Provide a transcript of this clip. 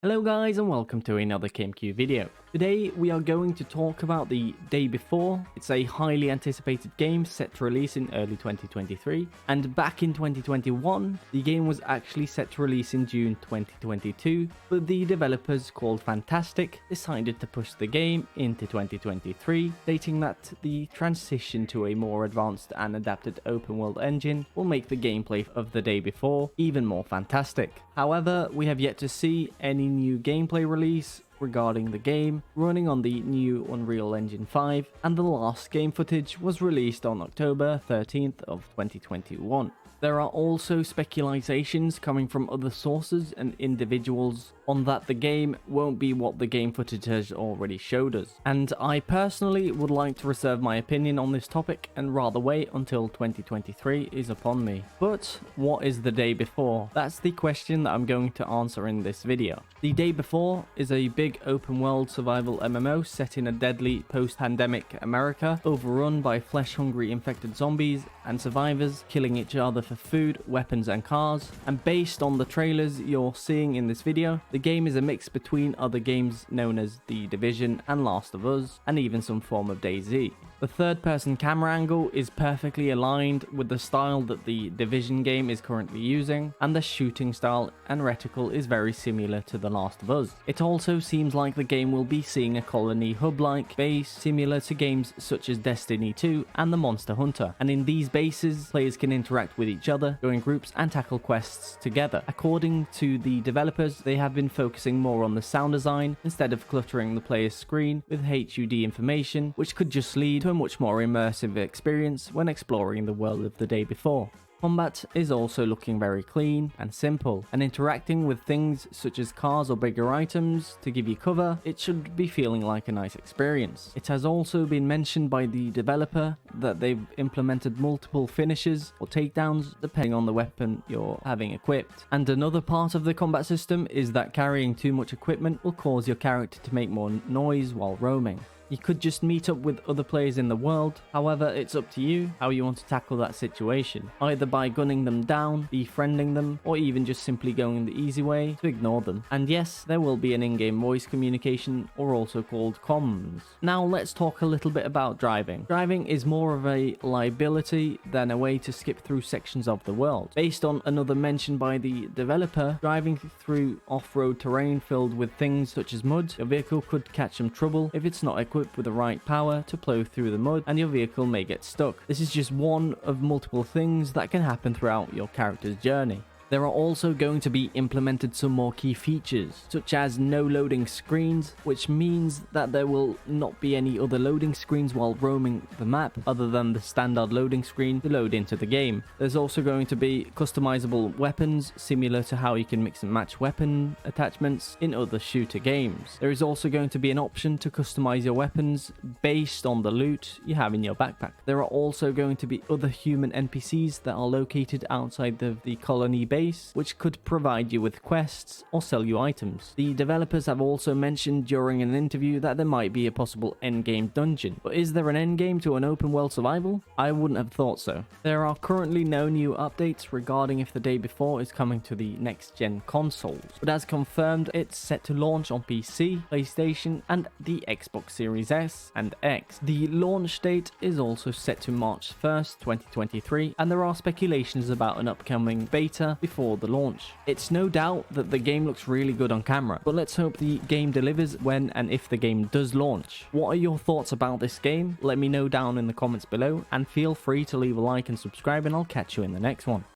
Hello guys and welcome to another GameCube video. Today we are going to talk about The Day Before. It's a highly anticipated game set to release in early 2023, and back in 2021 the game was actually set to release in June 2022, but the developers called Fantastic decided to push the game into 2023, stating that the transition to a more advanced and adapted open world engine will make the gameplay of The Day Before even more fantastic. However, we have yet to see any new gameplay release regarding the game running on the new Unreal Engine 5, and the last game footage was released on October 13th of 2021. There are also speculations coming from other sources and individuals on that the game won't be what the game footage has already showed us, and I personally would like to reserve my opinion on this topic and rather wait until 2023 is upon me. But what is The Day Before? That's the question that I'm going to answer in this video. The Day Before is a big open world survival MMO set in a deadly post-pandemic America, overrun by flesh-hungry infected zombies and survivors killing each other for food, weapons and cars. And based on the trailers you're seeing in this video, the game is a mix between other games known as The Division and Last of Us, and even some form of DayZ. The third-person camera angle is perfectly aligned with the style that the Division game is currently using, and the shooting style and reticle is very similar to The Last of Us. It also seems like the game will be seeing a colony hub-like base similar to games such as Destiny 2 and the Monster Hunter, and in these bases players can interact with each other, go in groups and tackle quests together. According to the developers, they have been focusing more on the sound design instead of cluttering the player's screen with HUD information, which could just lead to a much more immersive experience when exploring the world of The Day Before. Combat is also looking very clean and simple, and interacting with things such as cars or bigger items to give you cover, it should be feeling like a nice experience. It has also been mentioned by the developer that they've implemented multiple finishes or takedowns depending on the weapon you're having equipped. And another part of the combat system is that carrying too much equipment will cause your character to make more noise while roaming. You could just meet up with other players in the world, however it's up to you how you want to tackle that situation, either by gunning them down, befriending them, or even just simply going the easy way to ignore them. And yes, there will be an in-game voice communication, or also called comms. Now let's talk a little bit about driving. Driving is more of a liability than a way to skip through sections of the world. Based on another mention by the developer, driving through off-road terrain filled with things such as mud, your vehicle could catch some trouble if it's not equipped with the right power to plow through the mud, and your vehicle may get stuck. This is just one of multiple things that can happen throughout your character's journey. There are also going to be implemented some more key features, such as no loading screens, which means that there will not be any other loading screens while roaming the map other than the standard loading screen to load into the game. There's also going to be customizable weapons, similar to how you can mix and match weapon attachments in other shooter games. There is also going to be an option to customize your weapons based on the loot you have in your backpack. There are also going to be other human NPCs that are located outside of the colony base, which could provide you with quests or sell you items. The developers have also mentioned during an interview that there might be a possible endgame dungeon, but is there an endgame to an open world survival? I wouldn't have thought so. There are currently no new updates regarding if The Day Before is coming to the next gen consoles, but as confirmed it's set to launch on PC, PlayStation and the Xbox Series S and X. The launch date is also set to March 1st, 2023, and there are speculations about an upcoming beta before the launch. It's no doubt that the game looks really good on camera, but let's hope the game delivers when and if the game does launch. What are your thoughts about this game? Let me know down in the comments below, and feel free to leave a like and subscribe, and I'll catch you in the next one.